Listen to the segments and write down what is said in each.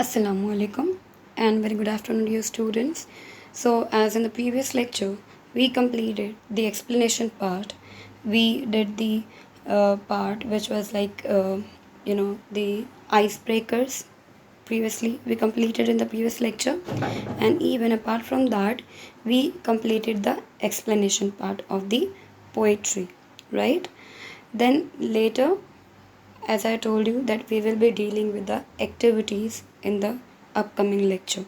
Assalamu alaikum and very good afternoon, dear students. So, as in the previous lecture, we completed the explanation part. We did the part which was the icebreakers. Previously, we completed in the previous lecture, and even apart from that, we completed the explanation part of the poetry, right? Then later as I told you that we will be dealing with the activities in the upcoming lecture.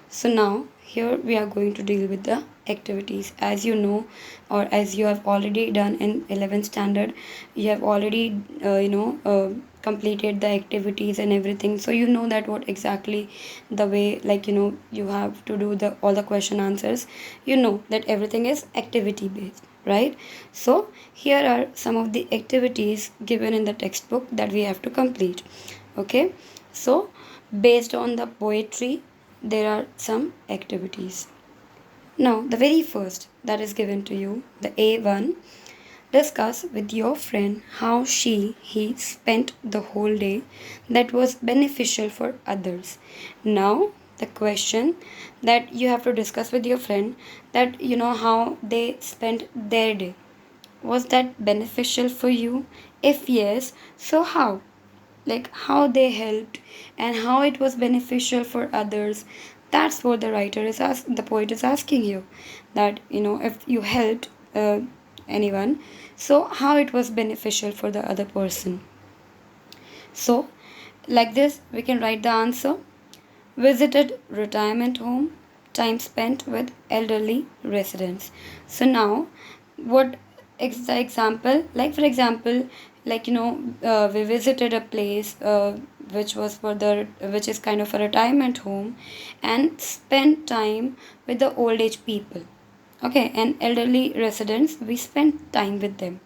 So now here we are going to deal with the activities. As you know, or as you have already done in 11th standard, you have already completed the activities and everything. So you know that what exactly the way, you have to do the all the question answers. You know that everything is activity based, right? So here are some of the activities given in the textbook that we have to complete. Okay, so based on the poetry there are some activities. Now, the very first that is given to you, the A1, discuss with your friend how he spent the whole day that was beneficial for others. Now, the question that you have to discuss with your friend that you know how they spent their day. Was that beneficial for you? If yes, so how? Like how they helped and how it was beneficial for others. That's what the writer is asking, the poet is asking you, that if you helped anyone, so how it was beneficial for the other person. So like this we can write the answer: visited retirement home, time spent with elderly residents. So now, what is the example? Like for example, we visited a place which is kind of a retirement home, and spent time with the old age people. Okay, and elderly residents, we spent time with them,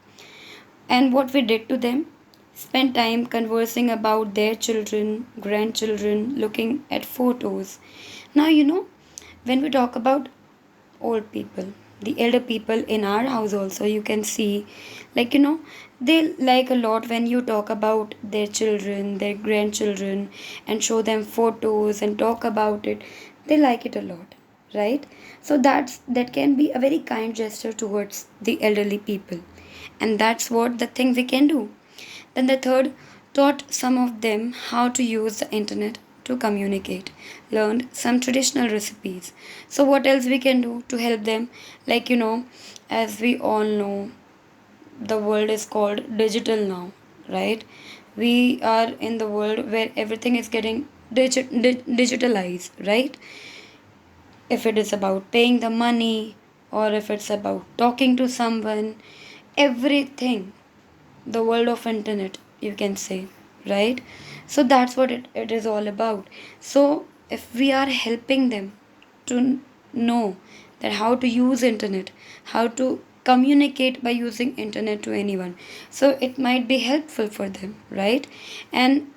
and what we did to them, spent time conversing about their children, grandchildren, looking at photos. Now, when we talk about old people, the elder people in our house also, you can see, they like a lot when you talk about their children, their grandchildren, and show them photos and talk about it. They like it a lot, right? So that can be a very kind gesture towards the elderly people, and that's what the thing we can do. Then the third, taught some of them how to use the internet to communicate, learned some traditional recipes. So what else we can do to help them? As we all know, the world is called digital now, right? We are in the world where everything is getting digitalized, right? If it is about paying the money, or if it's about talking to someone, everything, the world of internet, you can say, right? So that's what it is all about. So if we are helping them to know that how to use internet, how to communicate by using internet to anyone, so it might be helpful for them, right? And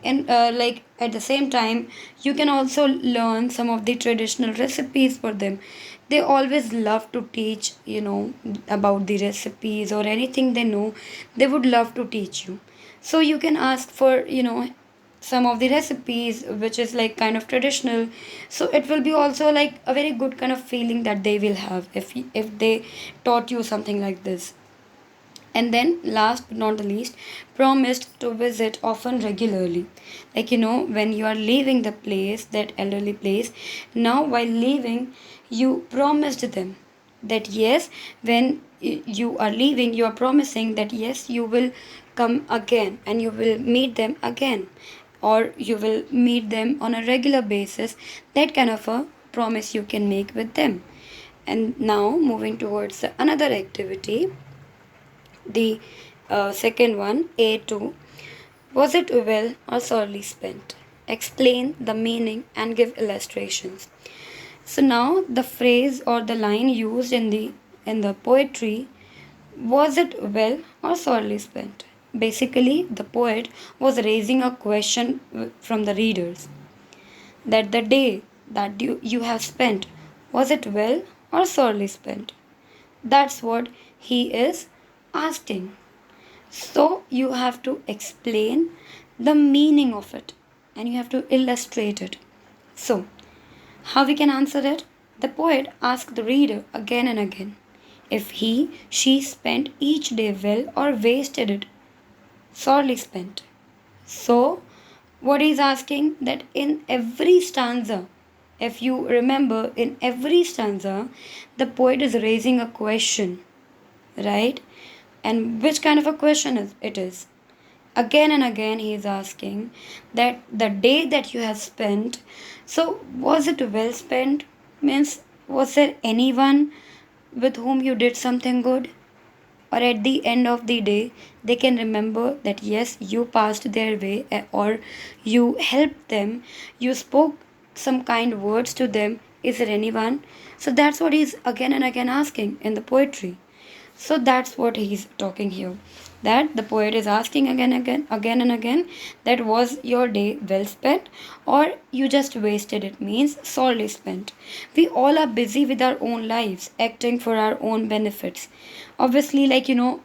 like at the same time, you can also learn some of the traditional recipes for them. They always love to teach, about the recipes or anything they know, they would love to teach you. So you can ask for, some of the recipes which is like kind of traditional. So it will be also like a very good kind of feeling that they will have if they taught you something like this. And then last but not the least, promised to visit often regularly. When you are leaving the place, that elderly place, now while leaving, you promised them that yes, when you are leaving, you are promising that yes, you will come again and you will meet them again, or you will meet them on a regular basis. That kind of a promise you can make with them. And now moving towards another activity, the second one, A2. Was it well or sorely spent? Explain the meaning and give illustrations. So now the phrase or the line used in the poetry, was it well or sorely spent? Basically, the poet was raising a question from the readers, that the day that you have spent, was it well or sorely spent? That's what he is asking. So you have to explain the meaning of it. and you have to illustrate it. So, how we can answer it? The poet asks the reader again and again if he, she spent each day well or wasted it, sorely spent. So, what he's asking that in every stanza, if you remember, in every stanza, the poet is raising a question, right? And which kind of a question is it is? Again and again, he is asking that the day that you have spent, so was it well spent? Means, was there anyone with whom you did something good? Or at the end of the day they can remember that yes, you passed their way, or you helped them, you spoke some kind words to them. Is there anyone? So that's what he's again and again asking in the poetry. So that's what he's talking here, that the poet is asking again and again, that was your day well spent or you just wasted it, means sorely spent. We all are busy with our own lives, acting for our own benefits. Obviously,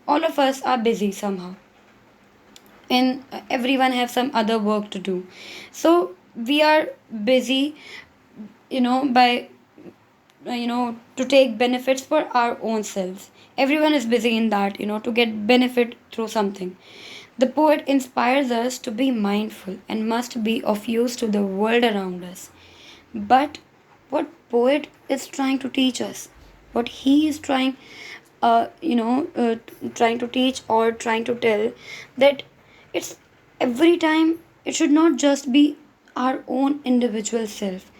all of us are busy somehow, and everyone have some other work to do. So we are busy, by to take benefits for our own selves. Everyone is busy in that, to get benefit through something. The poet inspires us to be mindful and must be of use to the world around us. But what poet is trying to teach us, what he is trying to teach or trying to tell, that it's every time it should not just be our own individual self.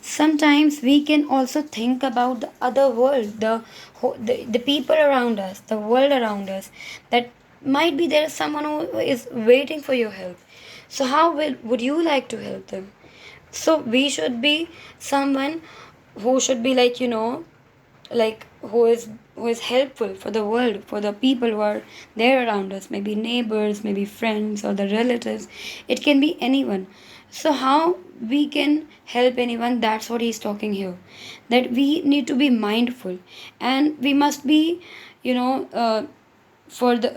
Sometimes we can also think about the other world, the people around us, the world around us, that might be there is someone who is waiting for your help. So how would you like to help them? So we should be someone who should be who is helpful for the world, for the people who are there around us, maybe neighbors, maybe friends, or the relatives. It can be anyone. So how we can help anyone? That's what he's talking here, that we need to be mindful, and we must be, for the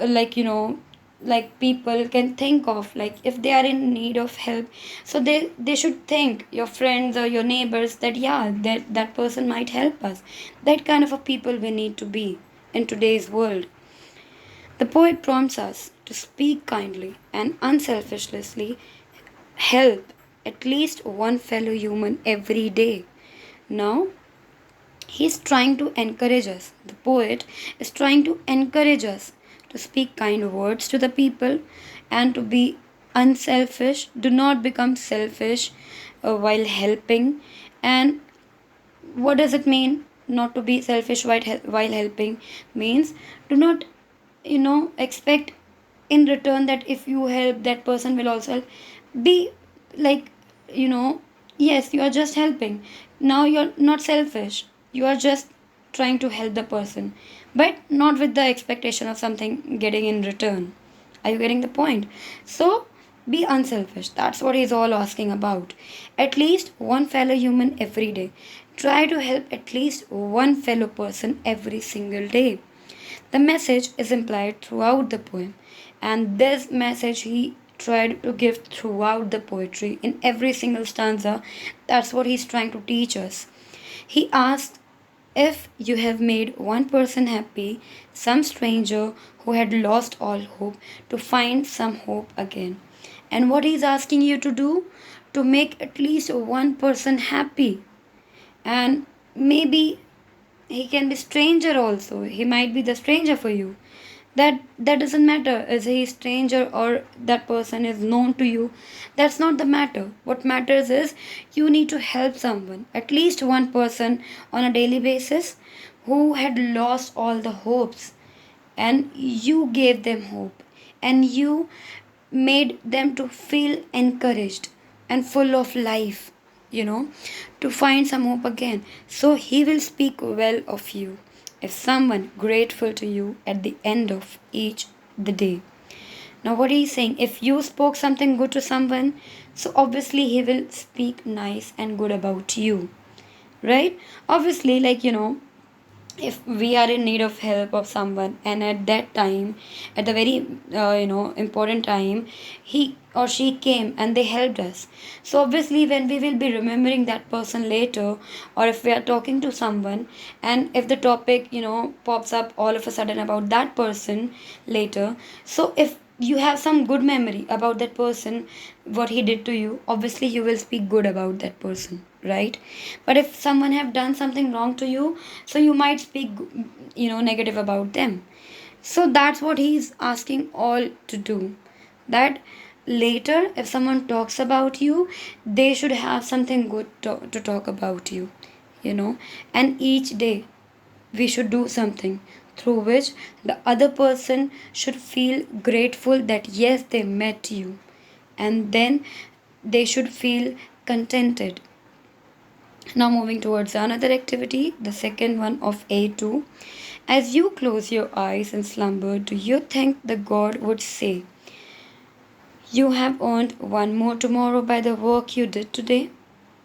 people can think of, like if they are in need of help, so they should think, your friends or your neighbors, that yeah, that person might help us. That kind of a people we need to be in today's world. The poet prompts us to speak kindly and unselfishly, help at least one fellow human every day. Now he's trying to encourage us. The poet is trying to encourage us to speak kind words to the people and to be unselfish. Do not become selfish while helping. And what does it mean not to be selfish while helping? Means, do not expect in return that if you help, that person will also help. Be like, you know yes, you are just helping. Now you're not selfish, you are just trying to help the person, but not with the expectation of something getting in return. Are you getting the point? So be unselfish. That's what he's all asking about. At least one fellow human every day. Try to help at least one fellow person every single day. The message is implied throughout the poem, and this message he tried to give throughout the poetry in every single stanza. That's what he's trying to teach us. He asked if you have made one person happy, some stranger who had lost all hope, to find some hope again. And what he's asking you to do, to make at least one person happy. And maybe he can be stranger also, he might be the stranger for you. That doesn't matter, is he stranger or that person is known to you. That's not the matter. What matters is you need to help someone, at least one person, on a daily basis, who had lost all the hopes, and you gave them hope, and you made them to feel encouraged and full of life, you know to find some hope again. So he will speak well of you if someone grateful to you at the end of each the day. Now what he's saying, if you spoke something good to someone, so obviously he will speak nice and good about you, right? Obviously, if we are in need of help of someone, and at that time, at the very important time, he or she came and they helped us. So obviously when we will be remembering that person later, or if we are talking to someone, and if the topic pops up all of a sudden about that person later, so if you have some good memory about that person, what he did to you, obviously you will speak good about that person, right? But if someone have done something wrong to you, so you might speak negative about them. So that's what he's asking all to do, that later if someone talks about you, they should have something good to talk about you. And each day we should do something through which the other person should feel grateful that yes, they met you, and then they should feel contented. Now, moving towards another activity, the second one of A2. As you close your eyes in slumber, do you think the God would say, you have earned one more tomorrow by the work you did today?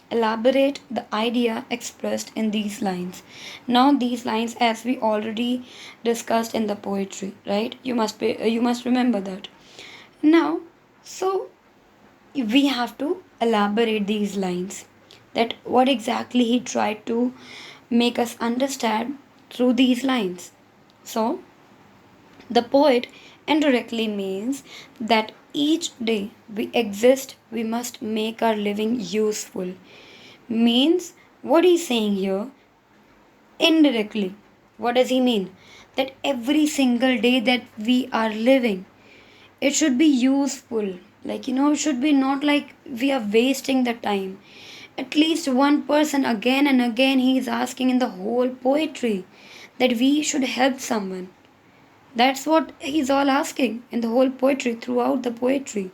Elaborate the idea expressed in these lines. Now, these lines, as we already discussed in the poetry, right? You must remember that. Now, so we have to elaborate these lines, that what exactly he tried to make us understand through these lines. So the poet indirectly means that each day we exist, we must make our living useful. Means what he's saying here indirectly. What does he mean? That every single day that we are living, it should be useful. Like, it should be not like we are wasting the time. At least one person, again and again, he is asking in the whole poetry that we should help someone. That's what he's all asking in the whole poetry, throughout the poetry.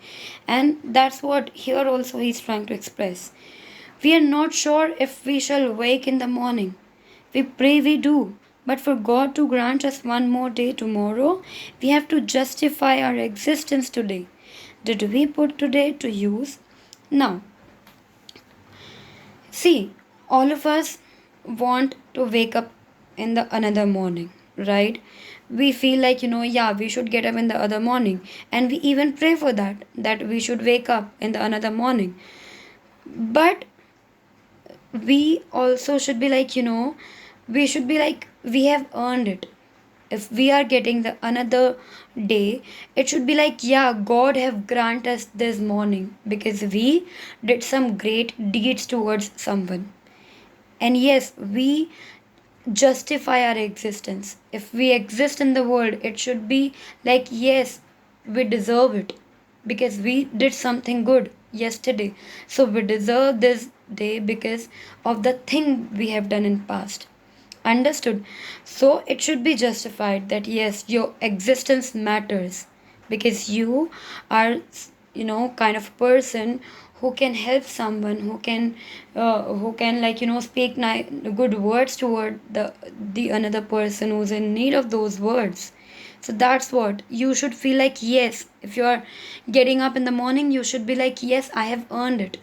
And that's what here also he's trying to express. We are not sure if we shall wake in the morning. We pray we do. But for God to grant us one more day tomorrow, we have to justify our existence today. Did we put today to use? Now, see, all of us want to wake up in the another morning, right? We feel like, yeah, we should get up in the other morning. And we even pray for that we should wake up in the another morning. But we also should be like, we should be like, we have earned it. If we are getting the another day, it should be like, yeah, God have grant us this morning because we did some great deeds towards someone. And yes, we justify our existence. If we exist in the world, it should be like, yes, we deserve it because we did something good yesterday. So we deserve this day because of the thing we have done in past. Understood? So it should be justified that yes, your existence matters because you are, kind of person who can help someone, who can like speak good words toward the another person who's in need of those words. So that's what you should feel like. Yes, if you are getting up in the morning, you should be like, yes, I have earned it,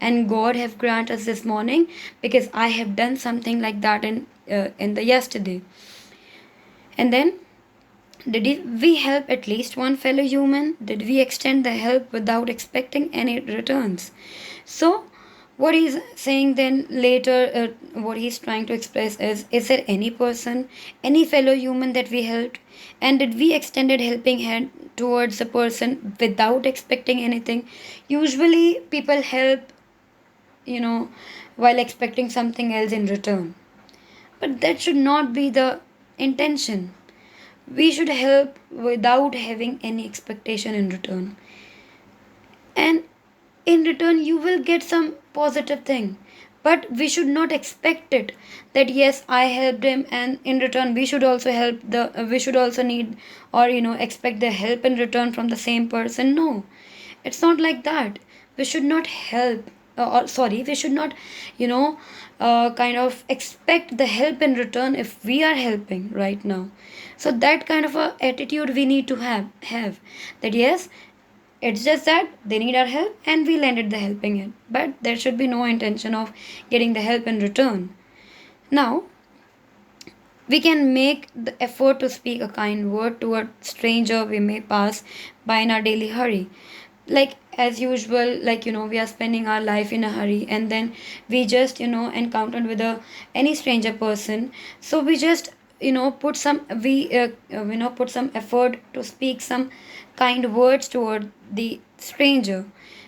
and God have grant us this morning because I have done something like that in the yesterday. And then, we help at least one fellow human? Did we extend the help without expecting any returns? So what he's saying then later, what he's trying to express is there any person, any fellow human that we helped, and did we extended helping hand towards the person without expecting anything? Usually people help, you know, while expecting something else in return. But that should not be the intention. We should help without having any expectation in return. And in return, you will get some positive thing. But we should not expect it that yes, I helped him, and in return, we should also help we should also need, or expect the help in return from the same person. No, it's not like that. We should not help, or sorry, we should not kind of expect the help in return if we are helping right now. So that kind of a attitude we need to have that yes, it's just that they need our help and we lended the helping hand, but there should be no intention of getting the help in return. Now, We can make the effort to speak a kind word to a stranger we may pass by in our daily hurry. Like as usual, like we are spending our life in a hurry, and then we just encountered with a any stranger person. So we just put some we put some effort to speak some kind words toward the stranger.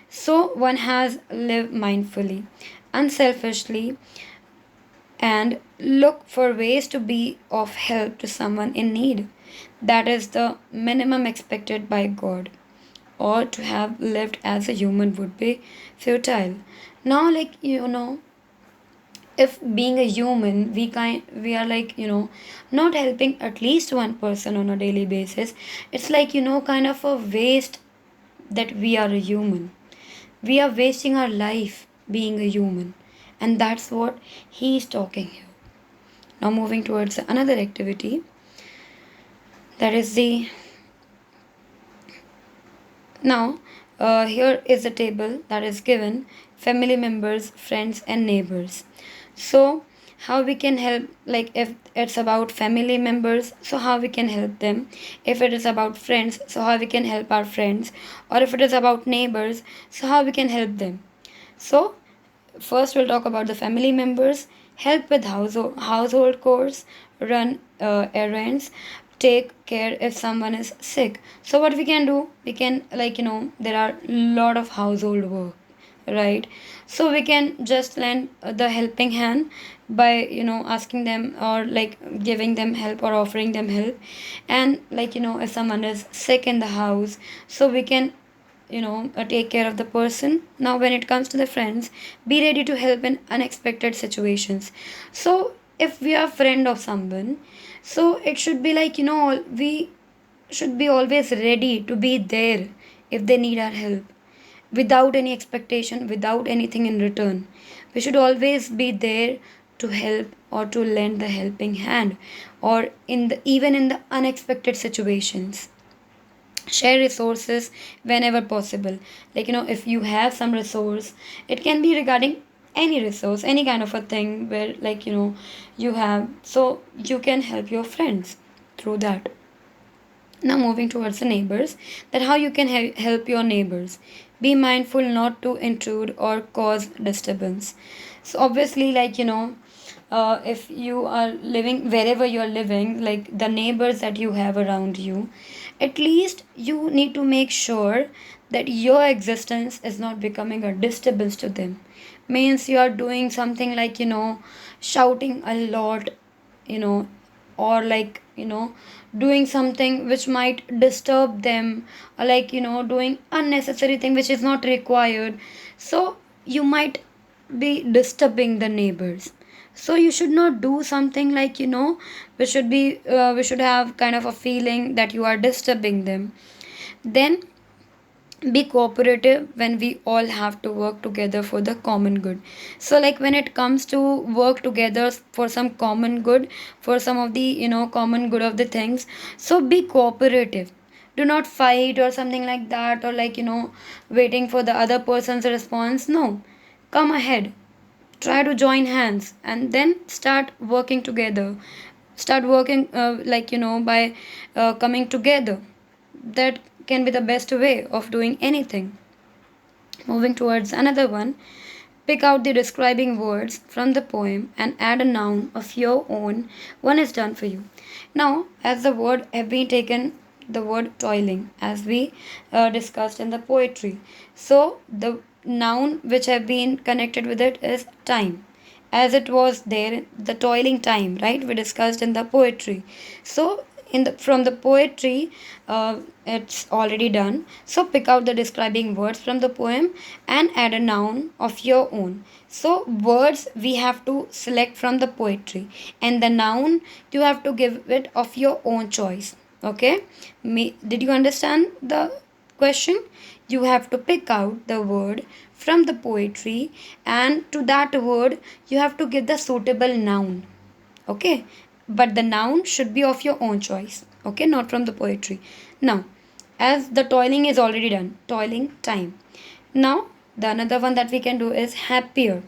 So one has lived mindfully, unselfishly, and look for ways to be of help to someone in need. That is the minimum expected by God, or to have lived as a human would be futile. Now, like if being a human, we are like not helping at least one person on a daily basis. It's like kind of a waste that we are a human. We are wasting our life being a human, and that's what he is talking here. Now, moving towards another activity, that is the now here is a table that is given family members, friends, and neighbors. So, how we can help, like if it's about family members, so how we can help them. If it is about friends, so how we can help our friends. Or if it is about neighbors, so how we can help them. So, first, we'll talk about the family members. Help with household chores, run errands, take care if someone is sick. So what we can do, we can there are lot of household work, right? So we can just lend the helping hand by asking them, or like giving them help or offering them help. And if someone is sick in the house, so we can take care of the person. Now when it comes to the friends, be ready to help in unexpected situations. So if we are friend of someone, so it should be like we should be always ready to be there if they need our help, without any expectation, without anything in return. We should always be there to help or to lend the helping hand, or in the even in the unexpected situations. Share resources whenever possible. If you have some resource, it can be regarding any resource, any kind of a thing where you have, so you can help your friends through that. Now moving towards the neighbors, that how you can help your neighbors. Be mindful not to intrude or cause disturbance. So obviously, if you are living wherever you are living, like the neighbors that you have around you, at least you need to make sure that your existence is not becoming a disturbance to them. Means you are doing something like shouting a lot, you know or doing something which might disturb them, or doing unnecessary thing which is not required. So you might be disturbing the neighbors. So you should not do something like we should have kind of a feeling that you are disturbing them. Then be cooperative when we all have to work together for the common good. So when it comes to work together for some common good, for some of the common good of the things, so be cooperative. Do not fight or something like that, or waiting for the other person's response. No, come ahead, try to join hands, and then start working together. Start working by coming together. That can be the best way of doing anything. Moving towards another one, pick out the describing words from the poem and add a noun of your own. One is done for you. Now, as the word have been taken, the word toiling, as we discussed in the poetry. So, the noun which have been connected with it is time, as it was there the toiling time, right? We discussed in the poetry. So in the from the poetry, it's already done. So pick out the describing words from the poem and add a noun of your own. So words we have to select from the poetry, and the noun you have to give it of your own choice. Okay, did you understand the question? You have to pick out the word from the poetry, and to that word you have to give the suitable noun. Okay, but the noun should be of your own choice. Okay, not from the poetry. Now, as the toiling is already done, toiling time. Now, the another one that we can do is happier.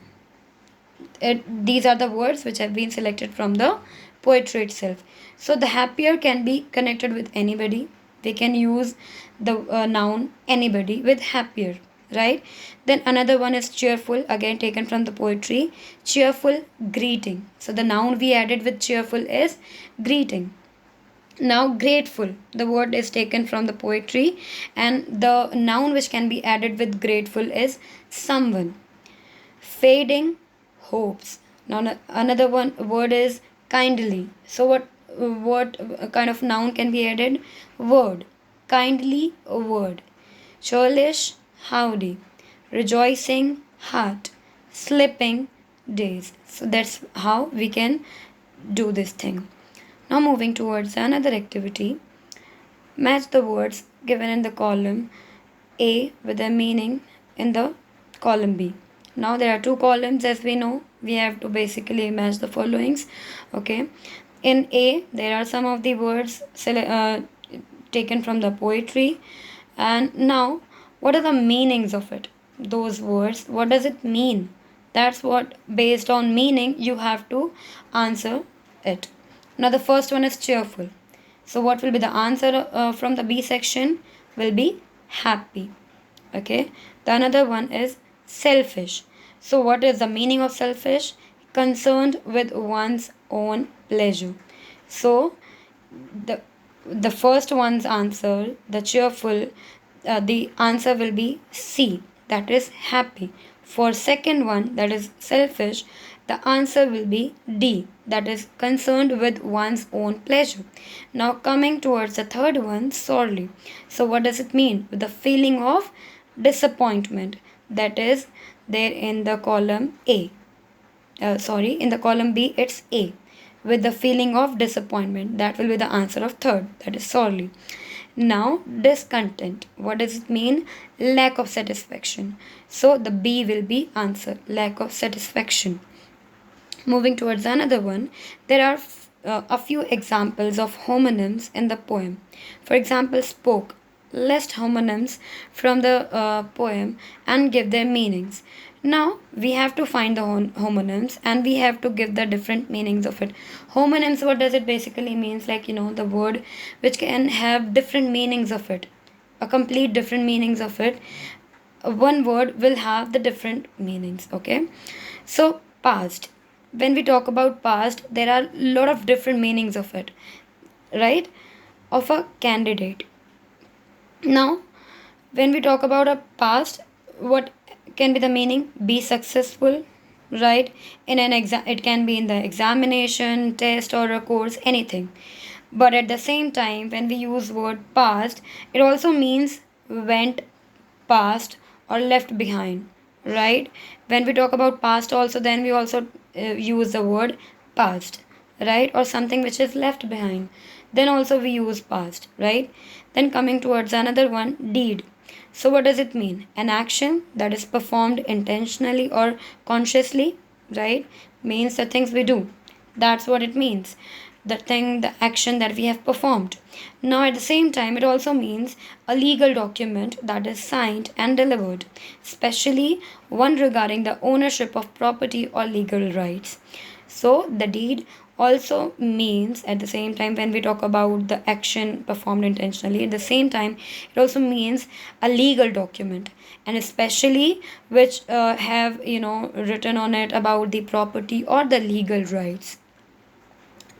These are the words which have been selected from the poetry itself. So the happier can be connected with anybody. We can use the noun anybody with happier, right? Then another one is cheerful, again taken from the poetry. Cheerful greeting. So the noun we added with cheerful is greeting. Now grateful, the word is taken from the poetry, and the noun which can be added with grateful is someone. Fading hopes. Now another one word is kindly. So what kind of noun can be added? Word. Kindly word. Churlish howdy. Rejoicing heart. Slipping days. So that's how we can do this thing. Now moving towards another activity. Match the words given in the column A with their meaning in the column B. Now there are two columns, as we know. We have to basically match the followings. Okay. In A, there are some of the words taken from the poetry. And now, what are the meanings of it? Those words, what does it mean? That's what, based on meaning, you have to answer it. Now, the first one is cheerful. So, what will be the answer from the B section? Will be happy. Okay. The another one is selfish. So, what is the meaning of selfish? Concerned with one's own pleasure. So, the the first one's answer, the cheerful, the answer will be C, that is happy. For second one, that is selfish, the answer will be D, that is concerned with one's own pleasure. Now coming towards the third one, sorely. So what does it mean? With the feeling of disappointment, that is there in the column A. In the column B, it's A. With the feeling of disappointment, that will be the answer of third, that is sorely. Now, discontent. What does it mean? Lack of satisfaction. So, the B will be answer, lack of satisfaction. Moving towards another one, there are a few examples of homonyms in the poem. For example, spoke. List homonyms from the poem and give their meanings. Now we have to find the homonyms and we have to give the different meanings of it. Homonyms, what does it basically means? Like, the word which can have different meanings of it, a complete different meanings of it. One word will have the different meanings. Okay, so past. When we talk about past, there are a lot of different meanings of it, right? Of a candidate. Now, when we talk about a past, what can be the meaning? Be successful, right? In an exam, it can be in the examination, test, or a course, anything. But at the same time, when we use word past, it also means went past or left behind, right? When we talk about past also, then we also use the word past, right? Or something which is left behind, then also we use past, right? Then coming towards another one, deed. So what does it mean? An action that is performed intentionally or consciously, right? Means the things we do. That's what it means. The thing, the action that we have performed. Now, at the same time, it also means a legal document that is signed and delivered, especially one regarding the ownership of property or legal rights. So, the deed also means, at the same time, when we talk about the action performed intentionally, at the same time, it also means a legal document, and especially which have written on it about the property or the legal rights.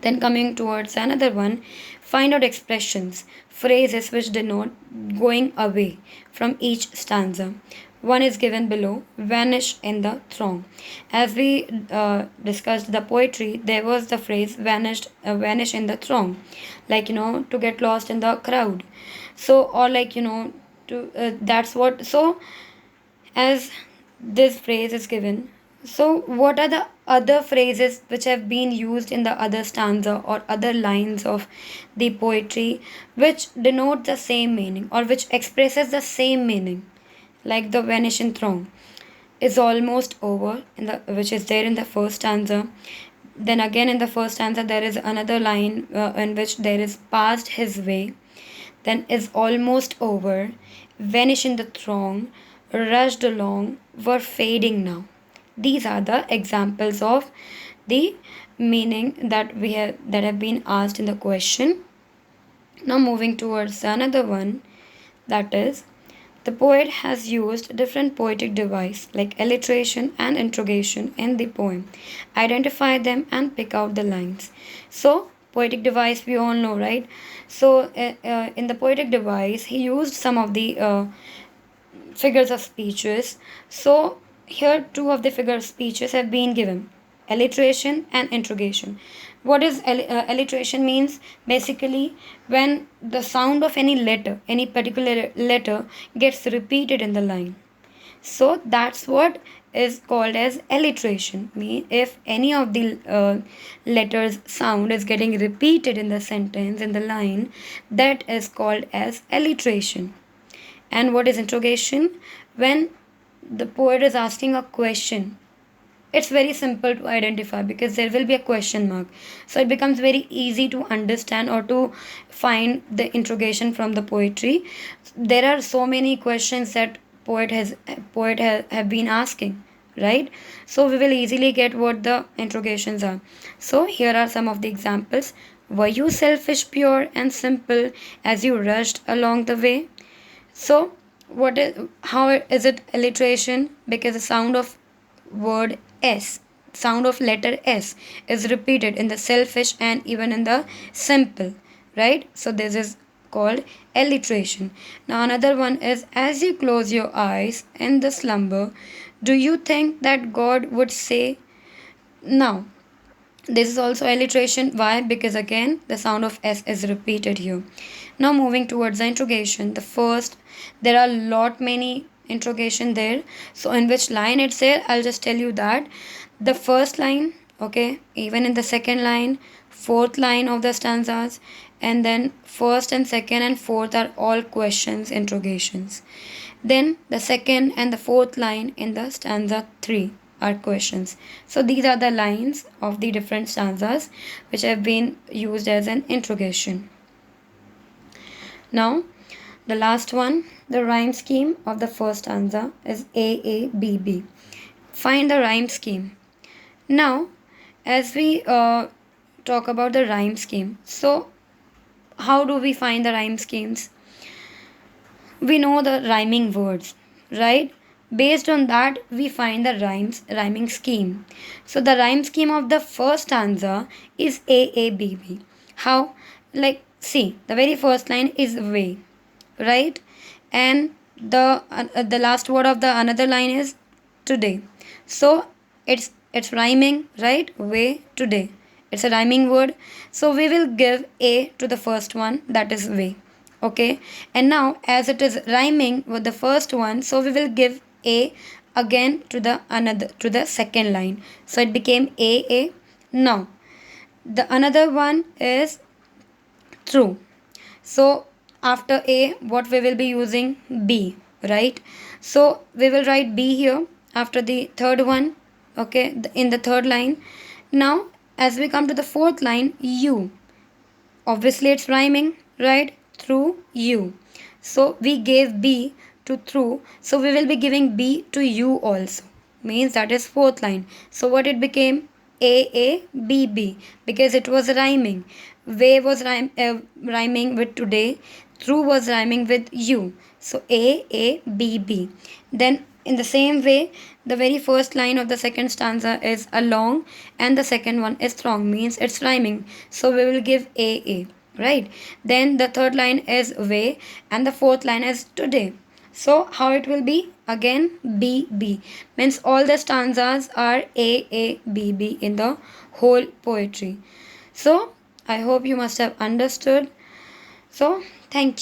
Then coming towards another one, find out expressions, phrases which denote going away from each stanza. One is given below, vanish in the throng. As we discussed the poetry, there was the phrase vanish in the throng, like to get lost in the crowd. So, or like to that's what. So, as this phrase is given, so what are the other phrases which have been used in the other stanza or other lines of the poetry which denote the same meaning or which expresses the same meaning? Like the vanishing throng is almost over, in the which is there in the first stanza. Then again in the first stanza there is another line in which there is passed his way. Then is almost over, vanish in the throng, rushed along, were fading now. These are the examples of the meaning that have been asked in the question. Now moving towards another one, that is, the poet has used different poetic device like alliteration and interrogation in the poem. Identify them and pick out the lines. So poetic device we all know, right? So in the poetic device he used some of the figures of speeches. So here two of the figure of speeches have been given: alliteration and interrogation. What is alliteration means? Basically, when the sound of any letter, any particular letter gets repeated in the line. So that's what is called as alliteration. Mean if any of the letters sound is getting repeated in the sentence, in the line, that is called as alliteration. And what is interrogation? When the poet is asking a question, it's very simple to identify because there will be a question mark. So it becomes very easy to understand or to find the interrogation from the poetry. There are so many questions that have been asking, right? So we will easily get what the interrogations are. So here are some of the examples. Were you selfish, pure and simple as you rushed along the way? So, what is how is it alliteration? Because the word S, sound of letter S, is repeated in the selfish and even in the simple, right? So this is called alliteration. Now another one is, as you close your eyes in the slumber, do you think that God would say now? This is also alliteration. Why? Because again the sound of S is repeated here. Now moving towards the interrogation. The first, there are lot many interrogation there. So in which line it's there, I'll just tell you that the first line, okay, even in the second line, fourth line of the stanzas, and then first and second and fourth are all questions, interrogations. Then the second and the fourth line in the stanza 3 are questions. So these are the lines of the different stanzas which have been used as an interrogation. Now, the last one, the rhyme scheme of the first stanza is AABB. Find the rhyme scheme. Now, as we talk about the rhyme scheme, so how do we find the rhyme schemes? We know the rhyming words, right? Based on that, we find the rhyming scheme. So the rhyme scheme of the first stanza is AABB. How? Like, see, the very first line is way, right? And the last word of the another line is today. So it's rhyming, right? Way today. It's a rhyming word. So we will give A to the first one, that is way. Okay, and now as it is rhyming with the first one, so we will give A again to the second line. So it became A. Now the another one is true. So after A, what we will be using? B, right? So we will write B here after the third one, okay, in the third line. Now as we come to the fourth line, U. Obviously it's rhyming, right? Through you. So we gave B to through. So we will be giving B to you also. Means that is fourth line. So what it became? AABB, because it was rhyming. Way was rhyming with today. Through was rhyming with you. So AABB. Then in the same way, the very first line of the second stanza is along and the second one is strong, means it's rhyming. So we will give AA, right? Then the third line is way and the fourth line is today. So how it will be? Again BB, means all the stanzas are AABB in the whole poetry. So I hope you must have understood. So thank you.